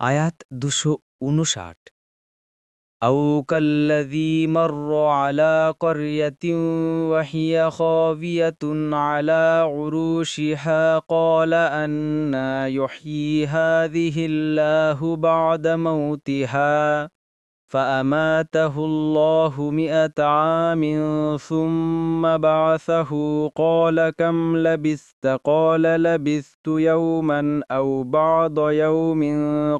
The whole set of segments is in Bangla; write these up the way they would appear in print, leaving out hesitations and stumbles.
আয়াত ২৫৯। أو كالذي مر على قرية وهي خاوية على عروشها قال أنى يحيي هذه الله بعد موتها فأماته الله 100 عام ثم بعثه قال كم لبثت قال لبثت يوما أو بعض يوم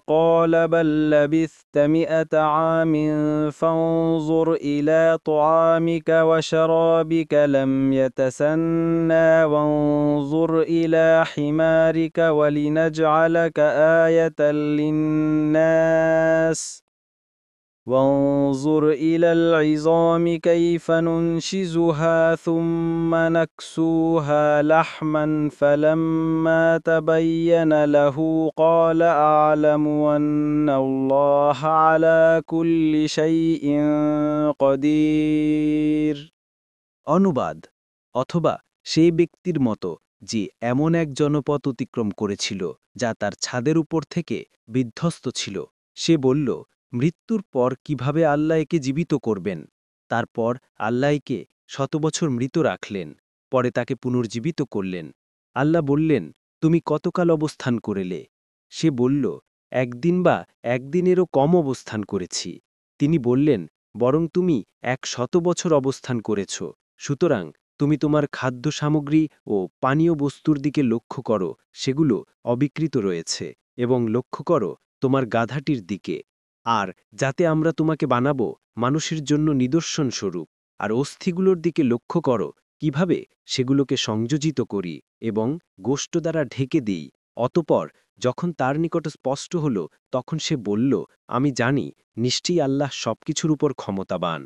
قال بل لبثت 100 عام فانظر إلى طعامك وشرابك لم يتسنى وانظر إلى حمارك ولنجعلك آية للناس وانظر إلى العظام كيف ننشزها ثم نكسوها لحما فلما تبين له قال أعلم أن الله على كل شيء قدير। অনুবাদ অথবা সেই ব্যক্তির মতো যে এমন এক জনপদ অতিক্রম করেছিল যা তার ছাদের উপর থেকে বিধ্বস্ত ছিল। সে বলল, মৃত্যুর পর কিভাবে আল্লাহ একে জীবিত করবেন। তারপর আল্লাহ একে 100 বছর মৃত রাখলেন, পরে তাকে পুনর্জীবিত করলেন। আল্লাহ বললেন, তুমি কতকাল অবস্থান করেলে? সে বলল, একদিন বা একদিনেরও কম অবস্থান করেছি। তিনি বললেন, বরং তুমি 100 বছর অবস্থান করেছ। সুতরাং তুমি তোমার খাদ্য সামগ্রী ও পানীয় বস্তুর দিকে লক্ষ্য করো, সেগুলো অবিকৃত রয়েছে, এবং লক্ষ্য করো তোমার গাধাটির দিকে। আর যাতে আমরা তোমাকে বানাবো মানুষের জন্য নিদর্শন স্বরূপ, আর অস্থিগুলোর দিকে লক্ষ্য করো কিভাবে সেগুলোকে সংযোজিত করি এবং গোশত দ্বারা ঢেকে দিই। অতপর যখন তার নিকট স্পষ্ট হল, তখন সে বলল, আমি জানি নিশ্চয়ই আল্লাহ সবকিছুর উপর ক্ষমতাবান।